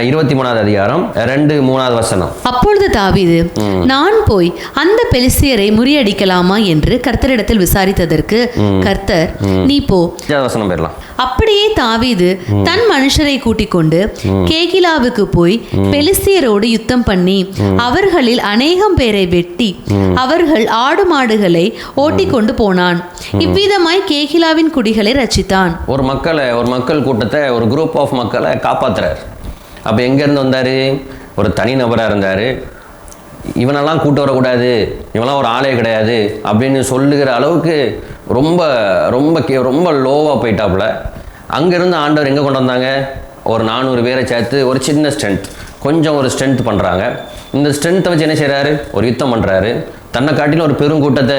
23வது அதிகாரம் 2-3 வசனம். அப்பொழுது தாவீது, நான் போய் அந்த பெலிஸ்தியரை முறியடிக்கலாமா என்று கர்த்தரிடத்தில் விசாரித்ததற்கு கர்த்தர், நீ போ. வசனம் பெறலாம். அப்படியே தாவீது தன் மனுஷரை கூட்டிக் கொண்டு கேகிலாவுக்கு போய் பெலிஸ்தியரோடு யுத்தம் பண்ணி அவர்களில் அநேகம் பேரை வெட்டி அவர்கள் ஆடு மாடுகளை ஓட்டிக் கொண்டு போனான். இவ்விதமாய் கேகிலாவின் குடிகளை ரட்சித்தான். ஒரு மக்கள் கூட்டத்தை, ஒரு குரூப் ஆஃப் மக்களை காப்பாத்துறார். அப்போ எங்கேருந்து வந்தார்? ஒரு தனி நபராக இருந்தார். இவனெல்லாம் கூட்டு வரக்கூடாது, இவனெல்லாம் ஒரு ஆளே கிடையாது அப்படின்னு சொல்லுகிற அளவுக்கு ரொம்ப ரொம்ப ரொம்ப லோவாக போயிட்டாப்புல. அங்கேருந்து ஆண்டவர் எங்கே கொண்டு வந்தாங்க? ஒரு 400 பேரை சேர்த்து ஒரு சின்ன ஒரு ஸ்ட்ரென்த் பண்ணுறாங்க. இந்த ஸ்ட்ரென்த்தை வச்சு என்ன செய்கிறாரு? ஒரு யுத்தம் பண்ணுறாரு. தன்னை காட்டிலும் ஒரு பெருங்கூட்டத்தை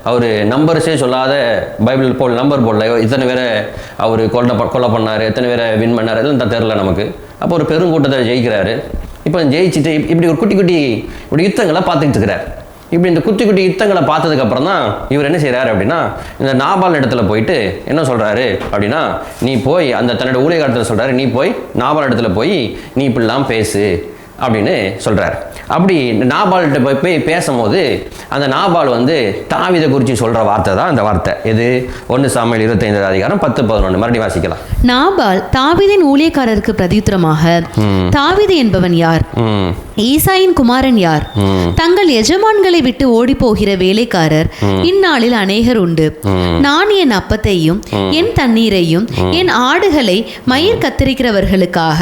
அவர் நம்பர்ஸே சொல்லாத, பைபிள் போல் நம்பர் போடல, இத்தனை பேரை அவர் கொலை பண்ணார், எத்தனை பேரை வின் பண்ணார், எதுவும் தெரில நமக்கு. அப்போ ஒரு பெருங்கூட்டத்தை ஜெயிக்கிறாரு. இப்போ ஜெயிச்சுட்டு இப்படி ஒரு குட்டி யுத்தங்களை பார்த்துக்கிட்டு இருக்கிறார். இப்படி இந்த குட்டி யுத்தங்களை பார்த்ததுக்கப்புறம் தான் இவர் என்ன செய்கிறாரு அப்படின்னா, இந்த நாபால் இடத்துல போயிட்டு என்ன சொல்கிறாரு அப்படின்னா, நீ போய் அந்த தன்னோட ஊழியக்காரத்தில் சொல்கிறாரு, நீ போய் நாபால் இடத்துல போய் நீ இப்படிலாம் பேசு அப்படின்னு சொல்கிறார். அப்படி நாபால்கிட்ட போய் பேசும்போது அந்த நாபால் வந்து தாவீதை குறித்து சொல்கிற வார்த்தை தான் அந்த வார்த்தை. இது 1 சாமுவேல் 25 அதிகாரம் 10-11 மறுபடியும் வாசிக்கலாம். நாபால் தாவீதின் ஊழியக்காரருக்கு பிரதியுத்தரமாக, தாவீது என்பவன் யார்? ஈசாயின் குமாரன் யார்? தங்கள் எஜமான்களை விட்டு ஓடி போகிற வேலைக்காரர் இந்நாளில் அநேகர் உண்டு. நான் என் அப்பத்தையும் என் தண்ணீரையும் என் ஆடுகளை மயிர் கத்தரிக்கிறவர்களுக்காக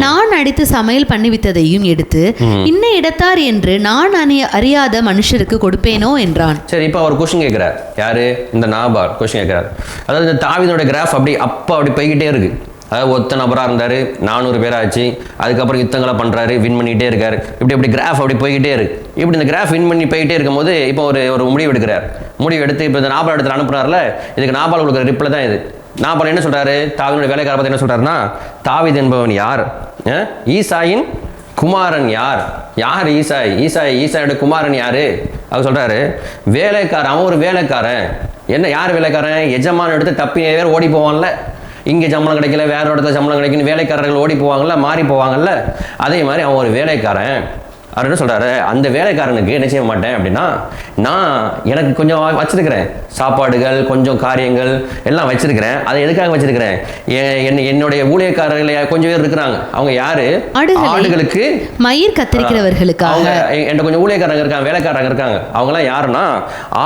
நான் அடித்து சமையல் பண்ணிவித்ததையும் எடுத்து இன்ன இடத்தார் என்று நான் அறியாத மனுஷருக்கு கொடுப்பேனோ என்றான். சரி, இப்போ அவர் கொஸ்டின் கேட்கிறார். யாரு? இந்த நாபால் கொஸ்டின் கேட்கிறார். அதாவது இந்த தாவீதோட கிராஃப் அப்படி போய்கிட்டே இருக்கு. அதாவது ஒத்த நபராக இருந்தார், 400 பேராச்சு, அதுக்கப்புறம் யுத்தங்களை பண்ணுறாரு, வின் பண்ணிகிட்டே இருக்கார். இப்படி கிராஃப் அப்படி போய்கிட்டே இருக்கு. இப்படி இந்த கிராஃப் வின் பண்ணி போய்கிட்டே இருக்கும்போது இப்போ ஒரு முடிவு எடுக்கிறார். முடிவு எடுத்து இப்போ இந்த நாபால் இடத்துல அனுப்புறாருல, இதுக்கு நாபால் கொடுக்குற ரிப்ளை தான் இது. நாபால் என்ன சொல்கிறாரு? தாவீதோட வேலைக்கார பற்றி என்ன சொல்கிறாருன்னா, தாவீது என்பவன் யார்? ஈசாயின் குமாரன் யார்? யார் ஈசாய்? ஈசாயோட குமாரன் யாரு? அவர் சொல்கிறாரு, வேலைக்காரன். அவன் ஒரு வேலைக்காரன். என்ன, யார் வேலைக்காரன்? எஜமான எடுத்து தப்பி வேறு ஓடி போவான்ல, இங்கே சம்பளம் கிடைக்கல, வேற இடத்துல சம்பளம் கிடைக்குன்னு வேலைக்காரர்கள் ஓடி போவாங்கல்ல, மாறி போவாங்கல்ல, அதே மாதிரி அவன் ஒரு வேலைக்காரன். அவர் என்ன சொல்கிறாரு? அந்த வேலைக்காரனுக்கு என்ன செய்ய மாட்டேன் அப்படின்னா, நான் எனக்கு கொஞ்சம் வச்சிருக்கிறேன், சாப்பாடுகள் கொஞ்சம் காரியங்கள் எல்லாம் வச்சிருக்கிறேன். அதை எதுக்காக வச்சிருக்கிறேன்? என்னுடைய ஊழியக்காரர்கள் கொஞ்சம் பேர் இருக்கிறாங்க. அவங்க யாரு? ஆடுகளுக்கு மயிர் கத்தரிக்கிறவர்களுக்காக. அவங்க என்கிட்ட கொஞ்சம் ஊழியக்காரங்க இருக்காங்க, வேலைக்காரங்க இருக்காங்க. அவங்களாம் யாருன்னா,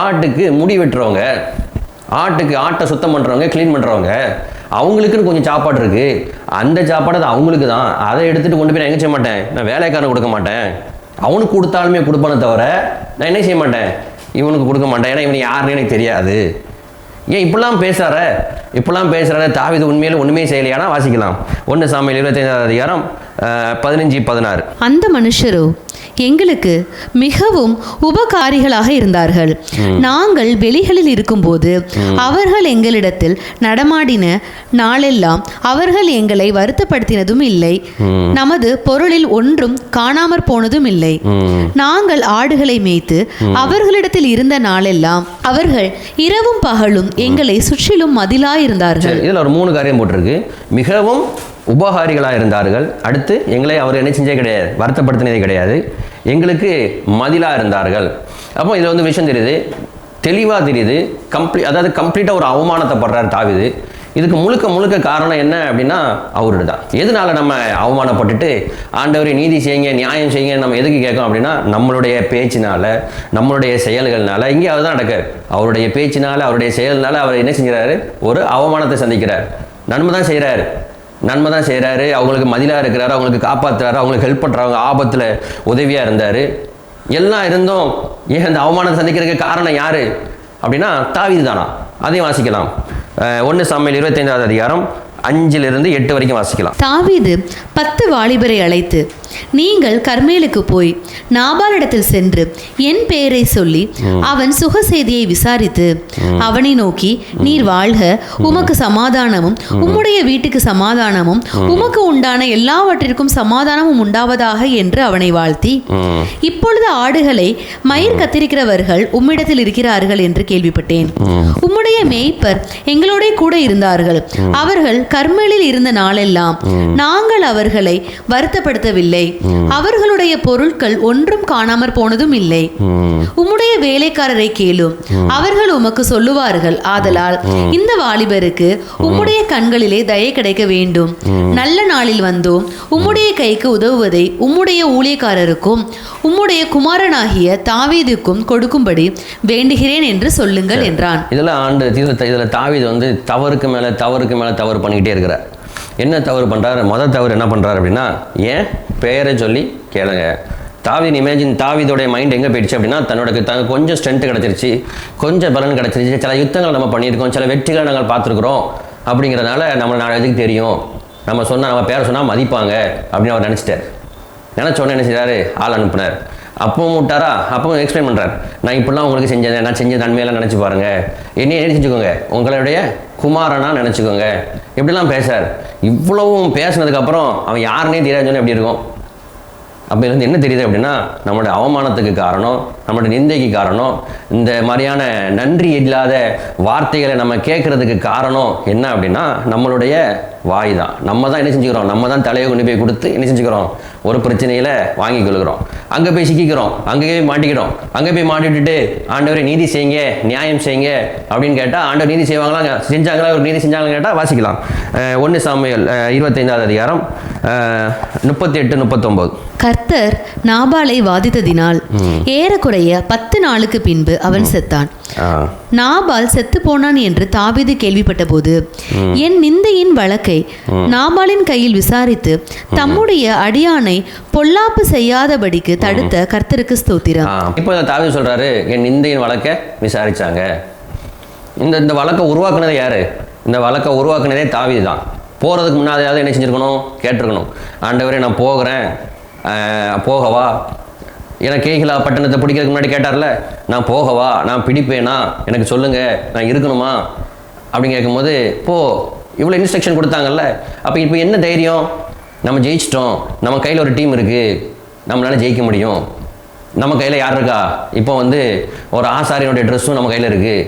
ஆட்டுக்கு முடி வெட்டுறவங்க, ஆட்டை சுத்தம் பண்ணுறவங்க, க்ளீன் பண்ணுறவங்க. அவங்களுக்குன்னு கொஞ்சம் சாப்பாடு இருக்குது. அந்த சாப்பாடு அது அவங்களுக்கு தான். அதை எடுத்துகிட்டு கொண்டு போய் நான் எங்கே செய்ய மாட்டேன், நான் வேலைக்காரன் கொடுக்க மாட்டேன். அவனுக்கு கொடுத்தாலுமே கொடுப்பானே தவிர நான் என்ன செய்ய மாட்டேன், இவனுக்கு கொடுக்க மாட்டேன். ஏன்னா இவன் யாருன்னு எனக்கு தெரியாது. ஏன் இப்படிலாம் பேசுகிறாரு? தாவீது உண்மையில ஒன்றுமே செய்யலையானா வாசிக்கலாம். 1 சாமுவேல் 25 அதிகாரம் 15-16. அந்த மனுஷரோ எங்களுக்கு மிகவும் உபகாரிகளாக இருந்தார்கள். நாங்கள் வெளிகளில் இருக்கும்போது அவர்கள் எங்களிடத்தில் நடமாடின நாளெல்லாம் அவர்கள் எங்களை வருத்தப்படுத்தினதும் இல்லை, நமது பொருளில் ஒன்றும் காணாமற் போனதும் இல்லை. நாங்கள் ஆடுகளை மேய்த்து அவர்களிடத்தில் இருந்த நாளெல்லாம் அவர்கள் இரவும் பகலும் எங்களை சுற்றிலும் மதிலாயிருந்தார்கள். இதில் ஒரு 3 காரியம் போட்டிருக்கு. மிகவும் உபகாரிகளாக இருந்தார்கள். அடுத்து எங்களை அவர் என்ன செஞ்சே கிடையாது, வருத்தப்படுத்தினதே கிடையாது. எங்களுக்கு மதிலாக இருந்தார்கள். அப்போ இதில் வந்து விஷயம் தெரியுது, தெளிவாக தெரியுது. அதாவது கம்ப்ளீட்டாக ஒரு அவமானத்தை படுறாரு தாவீது. இதுக்கு முழுக்க காரணம் என்ன அப்படின்னா அவரு தான். எதனால நம்ம அவமானப்பட்டுட்டு ஆண்டவரை நீதி செய்யுங்க, நியாயம் செய்யுங்க நம்ம எதுக்கு கேட்கோம் அப்படின்னா, நம்மளுடைய பேச்சினால, நம்மளுடைய செயல்கள்னால. இங்கே அதுதான் நடக்காரு. அவருடைய பேச்சினால, அவருடைய செயல்னால அவர் என்ன செஞ்சுறாரு? ஒரு அவமானத்தை சந்திக்கிறார். நன்மை தான் செய்கிறாரு. அவங்களுக்கு மதிலாக இருக்கிறாரு, அவங்களுக்கு காப்பாற்றுறாரு, அவங்களுக்கு ஹெல்ப் பண்ணுறாங்க, ஆபத்தில் உதவியாக இருந்தார். எல்லாம் இருந்தும் ஏன் அந்த அவமானத்தை சந்திக்கிறதுக்கு காரணம் யார் அப்படின்னா தாவீது தானா? அதையும் வாசிக்கலாம். 1 சாமுவேல் 25 அதிகாரம் 5-8 வரைக்கும் வாசிக்கலாம். தாவீது 10 வாலிபரை அழைத்து, நீங்கள் கர்மேலுக்கு போய் நாபாலிடத்தில் சென்று என் பெயரை சொல்லி அவன் சுக செய்தியை விசாரித்து அவனை நோக்கி, நீர் வாழ்க, உமக்கு சமாதானமும் உம்முடைய வீட்டுக்கு சமாதானமும் உமக்கு உண்டான எல்லாவற்றிற்கும் சமாதானமும் உண்டாவதாக என்று அவனை வாழ்த்தி, இப்பொழுது ஆடுகளை மயிர் கத்திரிக்கிறவர்கள் உம்மிடத்தில் இருக்கிறார்கள் என்று கேள்விப்பட்டேன். உம்முடைய மேய்ப்பர் எங்களோட கூட இருந்தார்கள். அவர்கள் கர்மேலில் இருந்த நாளெல்லாம் நாங்கள் அவர்களை வருத்தப்படுத்தவில்லை. அவர்களுடைய பொருட்கள் ஒன்றும் காணாமற் போனதும் இல்லை. உம்முடைய வேலைக்காரரை கேளும், அவர்கள் உமக்கு சொல்லுவார்கள். ஆதலால் இந்த வாலிபருக்கு உம்முடைய கண்களிலே தயை கிடைக்க வேண்டும். நல்ல நாளில் வந்தோம். உம்முடைய கைக்கு உதவுவதை உம்முடைய ஊழியக்காரருக்கும் உம்முடைய குமாரனாகிய தாவீதுக்கும் கொடுக்கும்படி வேண்டுகிறேன் என்று சொல்லுங்கள் என்றான். இதுல தாவீது வந்து தவறுக்கு மேல தவறு பண்ணிக்கிட்டே இருக்கிறார். என்ன தவறு பண்ணுறாரு? முதல் தவறு என்ன பண்ணுறாரு அப்படின்னா, ஏன் பெயரை சொல்லி கேளுங்க. தாவீதோடைய மைண்ட் எங்கே போயிடுச்சு அப்படின்னா, தன்னோட கொஞ்சம் ஸ்ட்ரென்த்து கிடச்சிருச்சு, கொஞ்சம் பலன் கிடச்சிருச்சு, சில யுத்தங்கள் நம்ம பண்ணியிருக்கோம், சில வெற்றிகளை நாங்கள் பார்த்துருக்குறோம். அப்படிங்கிறதுனால நம்மளை நாளைக்கு தெரியும், நம்ம பேரை சொன்னால் மதிப்பாங்க அப்படின்னு அவர் நினச்சோன்னே என்ன செய்கிறாரு? ஆள் அனுப்புனார். அப்பவும் விட்டாரா? அப்பவும் எக்ஸ்பிளைன் பண்ணுறார். நான் இப்படிலாம் உங்களுக்கு செஞ்சேன், நான் செஞ்ச நன்மையெல்லாம் நினச்சி பாருங்கள், என்னையே செஞ்சுக்கோங்க, உங்களுடைய குமாரனா நினச்சிக்கோங்க, இப்படிலாம் பேசுறார். இவ்வளவும் பேசினதுக்கப்புறம் அவன் யாருன்னே தெரியாதுன்னு எப்படி இருக்கும்? அப்போ இருந்து என்ன தெரியுது அப்படின்னா, நம்மளுடைய அவமானத்துக்கு காரணம், நம்மளுடைய நிந்தைக்கு காரணம், இந்த மாதிரியான நன்றி இல்லாத வார்த்தைகளை நம்ம கேட்கறதுக்கு காரணம் என்ன அப்படின்னா, நம்மளுடைய வாய் தான். நம்ம தான் என்ன செஞ்சுக்கிறோம், நம்ம தான் தலையை கொண்டு போய் கொடுத்து என்ன செஞ்சுக்கிறோம், ஒரு பிரச்சனையில் வாங்கி கொள்கிறோம், அங்கே போய் சிக்கிக்கிறோம், அங்கேயே மாட்டிக்கிறோம். அங்கே போய் மாட்டிவிட்டுட்டு ஆண்டவரை நீதி செய்யுங்க, நியாயம் செய்யுங்க அப்படின்னு கேட்டால் ஆண்டவர் நீதி செய்வாங்களா, செஞ்சாங்களா, ஒரு நீதி செஞ்சாங்கன்னு கேட்டால் வாசிக்கலாம். 1 சாமுவேல் 25வது அதிகாரம் 38-39. கர்த்தர் நாபாலை வாதித்ததினால் ஏறக்குறைய 10 நாளுக்கு பின்பு அவன் செத்தான். நாபால் செத்து போனான் என்று தாவீது கேள்விப்பட்ட போது என் நிந்தையின் வழக்கை நாபாலின் கையில் விசாரித்து தம்முடைய அடியானை பொல்லாப்பு செய்யாதபடிக்கு தடுத்த கர்த்தருக்கு ஸ்தோத்திரம். இப்போ தாவீது சொல்றாரு, என் நிந்தையின் வழக்கை விசாரிச்சாங்க. இந்த வழக்கை உருவாக்குனதே யாரு? இந்த வழக்கை உருவாக்குனதே தாவீது தான். போகிறதுக்கு முன்னாடியாவது என்ன செஞ்சுருக்கணும், கேட்டிருக்கணும். ஆண்டவரே நான் போகிறேன், போகவா, எனக்கு கேகிலா பட்டணத்தை பிடிக்கிறதுக்கு முன்னாடி கேட்டார்ல, நான் போகவா, நான் பிடிப்பேனா, எனக்கு சொல்லுங்கள், நான் இருக்கணுமா அப்படின்னு கேட்கும்போது போ, இவ்வளோ இன்ஸ்ட்ரக்ஷன் கொடுத்தாங்கல்ல. அப்போ இப்போ என்ன தைரியம், நம்ம ஜெயிச்சிட்டோம், நம்ம கையில் ஒரு டீம் இருக்குது, நம்மளால் ஜெயிக்க முடியும். நம்ம கையில் யார் இருக்கா, இப்போ வந்து ஒரு ஆசாரியனுடைய ட்ரெஸ்ஸும் நம்ம கையில் இருக்குது,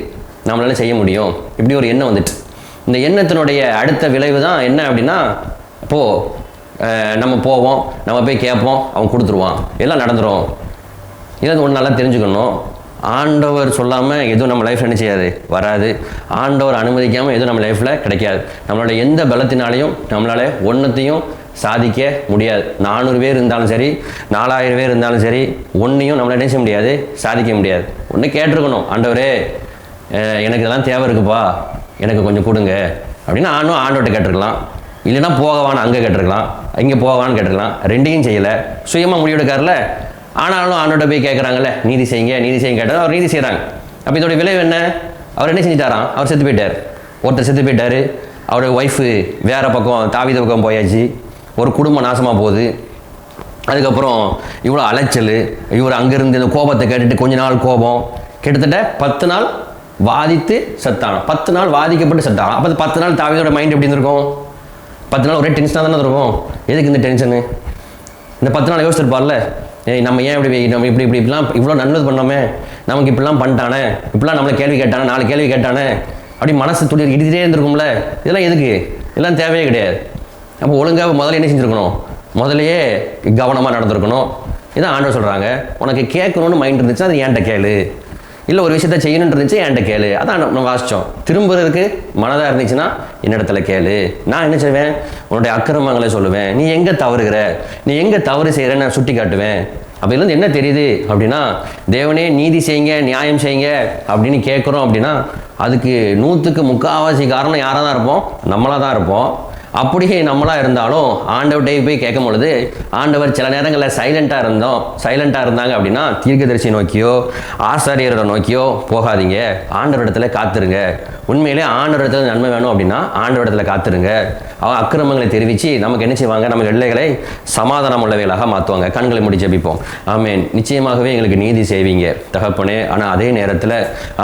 நம்மளால செய்ய முடியும். இப்படி ஒரு எண்ணம் வந்துட்டு, இந்த எண்ணத்தினுடைய அடுத்த விளைவு தான் என்ன அப்படின்னா, போ, நம்ம போவோம், நம்ம போய் கேட்போம், அவன் கொடுத்துருவான், எல்லாம் நடந்துடும். இதை ஒன்று நல்லா தெரிஞ்சுக்கணும். ஆண்டவர் சொல்லாமல் எதுவும் நம்ம லைஃப்பில் என்ன செய்யாது, வராது. ஆண்டவர் அனுமதிக்காமல் எதுவும் நம்ம லைஃப்பில் கிடைக்காது. நம்மளோட எந்த பலத்தினாலையும் நம்மளால் ஒன்றத்தையும் சாதிக்க முடியாது. 400 பேர் இருந்தாலும் சரி, 4000 பேர் இருந்தாலும் சரி, ஒன்றையும் நம்மளால் என்ன செய்ய முடியாது, சாதிக்க முடியாது. ஒன்று கேட்டிருக்கணும், ஆண்டவரே எனக்கு இதெல்லாம் தேவை இருக்குப்பா, எனக்கு கொஞ்சம் கொடுங்க அப்படின்னு ஆண்டவர்கிட்ட கேட்டிருக்கலாம். இல்லைன்னா போகவான்னு அங்கே கேட்டிருக்கலாம், இங்கே போகவான்னு கேட்டிருக்கலாம். ரெண்டையும் செய்யலை, சுயமாக முடிவெடுக்கார்ல. ஆனாலும் ஆண்டோட போய் கேட்குறாங்கல்ல, நீதி செய்யுங்க, நீதி செய்யுங்க கேட்டால் அவர் நீதி செய்கிறாங்க. அப்போ இதோட விளைவு என்ன, அவர் என்ன செஞ்சிட்டாராம், அவர் செத்து போயிட்டார். ஒருத்தர் செத்து போயிட்டார், அவருடைய ஒய்ஃபு வேறு பக்கம் தாவீது பக்கம் போயாச்சு, ஒரு குடும்பம் நாசமாக போகுது. அதுக்கப்புறம் இவ்வளோ அலைச்சல், இவர் அங்கேருந்து இந்த கோபத்தை கேட்டுட்டு கொஞ்ச நாள் கோபம், கிட்டத்தட்ட 10 நாள் வாதித்து செத்தானோ, 10 நாள் வாதிக்கப்பட்டு செத்தானோ. அப்போ 10 நாள் தாவீதோட மைண்ட் எப்படி இருந்திருக்கும், 10 நாள் ஒரே டென்ஷனாக தானே இருக்கும். எதுக்கு இந்த டென்ஷனு, இந்த 10 நாள் யோசிச்சிருப்பார்ல, நம்ம ஏன் இப்படி நம்ம இப்படிலாம் இவ்வளோ நல்லது பண்ணோமே, நமக்கு இப்படிலாம் பண்ணிட்டானே, இப்படிலாம் நம்மளை கேள்வி கேட்டானே, 4 கேள்வி கேட்டானே, அப்படி மனசு துளி இடிச்சிட்டே இருந்திருக்கும்ல. இதெல்லாம் எதுக்கு, இதெல்லாம் தேவையே கிடையாது. அப்போ ஒழுங்காக முதல்ல என்ன செஞ்சுருக்கணும், முதலையே கவனமாக நடந்திருக்கணும். இதான் ஆண்டவர் சொல்கிறாங்க, உனக்கு கேட்கணும்னு மைண்ட் இருந்துச்சுன்னா அது என்கிட்ட கேளு, இல்லை ஒரு விஷயத்த செய்யணும்னு இருந்துச்சு என்கிட்ட கேளு. அதான் நம்ம வாசித்தோம். திரும்புறதுக்கு மனதாக இருந்துச்சுன்னா என்னிடத்துல கேளு, நான் என்ன செய்வேன், உன்னுடைய அக்கிரமங்களை சொல்லுவேன், நீ எங்கே தவறுகிற, நீ எங்கே தவறு செய்கிறேன்னு நான் சுட்டி காட்டுவேன். அப்போ இதுலேருந்து என்ன தெரியுது அப்படின்னா, தேவனே நீதி செய்யுங்க, நியாயம் செய்யுங்க அப்படின்னு கேட்குறோம் அப்படின்னா அதுக்கு 100க்கு 3/4 காரணம் யாராக தான் இருப்போம், நம்மளாக தான் இருப்போம். அப்படியே நம்மளாக இருந்தாலும் ஆண்டவர்கிட்ட போய் கேட்கும் பொழுது ஆண்டவர் சில நேரங்களில் சைலண்ட்டாக இருந்தாங்க அப்படின்னா தீர்க்கதரிசி நோக்கியோ ஆசாரியரை நோக்கியோ போகாதீங்க, ஆண்டவரிடத்துல காத்துருங்க. உண்மையிலே ஆண்டவரிடத்துல நன்மை வேணும் அப்படின்னா ஆண்டவரிடத்துல காத்துருங்க. அவன் அக்கிரமங்களை தெரிவித்து நமக்கு என்ன செய்வாங்க, நம்ம எல்லைகளை சமாதானம் உள்ளவைகளாக மாற்றுவாங்க. கண்களை மூடி ஜெபிப்போம். ஆமேன். நிச்சயமாகவே எங்களுக்கு நீதி செய்வீங்க தகப்பனே. ஆனால் அதே நேரத்தில்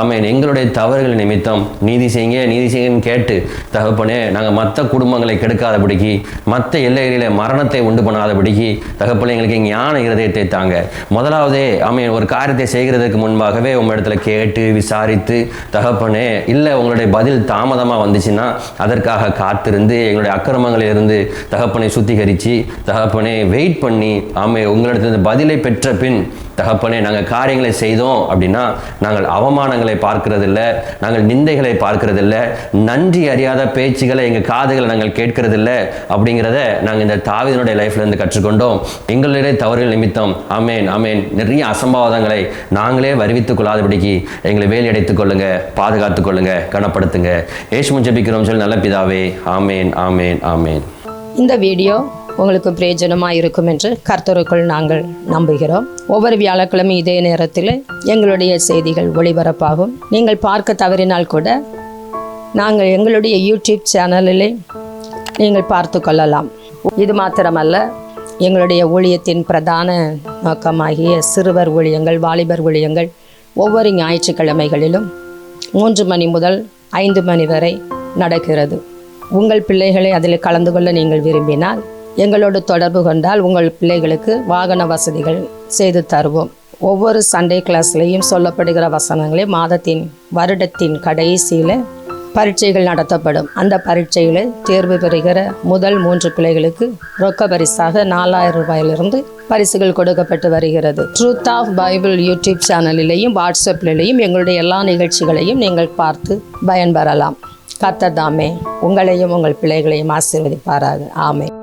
ஆமேன், எங்களுடைய தவறுகள் நிமித்தம் நீதி செய்யுங்கன்னு கேட்டு தகப்பனே, நாங்கள் மற்ற குடும்பங்களை கெடுக்காதபடிக்கு, மற்ற எல்லைகளிலே மரணத்தை உண்டு பண்ணாதபடிக்கு தகப்பனே எங்களுக்கு ஞான இருதயத்தை தாங்க. முதலாவதே ஆமேன், ஒரு காரியத்தை செய்கிறதுக்கு முன்பாகவே உங்களிடத்துல கேட்டு விசாரித்து தகப்பனே, இல்லை உங்களுடைய பதில் தாமதமாக வந்துச்சுன்னா அதற்காக காத்திருந்து எங்களுடைய அக்கிரமங்களிலிருந்து தகப்பனை சுத்திகரித்து தகப்பனை வெயிட் பண்ணி உங்களிடத்துல பதிலை பெற்ற பின் தகப்பனே நாங்கள் காரியங்களை செய்தோம் அப்படின்னா நாங்கள் அவமானங்களை பார்க்கறதில்ல, நாங்கள் நிந்தைகளை பார்க்கறதில்ல, நன்றி அறியாத பேச்சுகளை எங்கள் காதுகளை நாங்கள் கேட்கறதில்ல அப்படிங்கிறத நாங்கள் இந்த தாவீதினுடைய லைஃப்லேருந்து கற்றுக்கொண்டோம். எங்களுடைய தவறுகள் நிமித்தம் ஆமேன் நிறைய அசம்பாவிதங்களை நாங்களே வருவித்துக் கொள்ளாதபடிக்கு எங்களை வேலி அடைத்துக் கொள்ளுங்க, பாதுகாத்துக் கொள்ளுங்க, கனப்படுத்துங்க. இயேசுவின் ஜெபிக்கிறோம் சொல்லி நல்ல பிதாவே. ஆமேன் ஆமேன் ஆமேன். இந்த வீடியோ உங்களுக்கு பிரயோஜனமாக இருக்கும் என்று கர்த்தருக்குள் நாங்கள் நம்புகிறோம். ஒவ்வொரு வியாழக்கிழமை இதே நேரத்தில் எங்களுடைய செய்திகள் ஒளிபரப்பாகும். நீங்கள் பார்க்க தவறினால் கூட நாங்கள் எங்களுடைய யூடியூப் சேனலில் நீங்கள் பார்த்து கொள்ளலாம். இது மாத்திரமல்ல, எங்களுடைய ஊழியத்தின் பிரதான நோக்கமாகிய சிறுவர் ஊழியங்கள், வாலிபர் ஊழியங்கள் ஒவ்வொரு ஞாயிற்றுக்கிழமைகளிலும் 3 மணி முதல் 5 மணி வரை நடக்கிறது. உங்கள் பிள்ளைகளை அதில் கலந்து கொள்ள நீங்கள் விரும்பினால் எங்களோடு தொடர்பு கொண்டால் உங்கள் பிள்ளைகளுக்கு வாகன வசதிகள் செய்து தருவோம். ஒவ்வொரு சண்டே கிளாஸ்லேயும் சொல்லப்படுகிற வசனங்களை வருடத்தின் கடைசியில் பரீட்சைகள் நடத்தப்படும். அந்த பரீட்சையில் தேர்வு பெறுகிற முதல் 3 பிள்ளைகளுக்கு ரொக்க பரிசாக 4000 ரூபாயிலிருந்து பரிசுகள் கொடுக்கப்பட்டு வருகிறது. ட்ரூத் ஆஃப் பைபிள் யூடியூப் சேனலிலேயும் வாட்ஸ்அப்லேயும் எங்களுடைய எல்லா நிகழ்ச்சிகளையும் நீங்கள் பார்த்து பயன்பெறலாம். கர்த்தர் தாமே உங்களையும் உங்கள் பிள்ளைகளையும் ஆசீர்வதிப்பாராக. ஆமென்.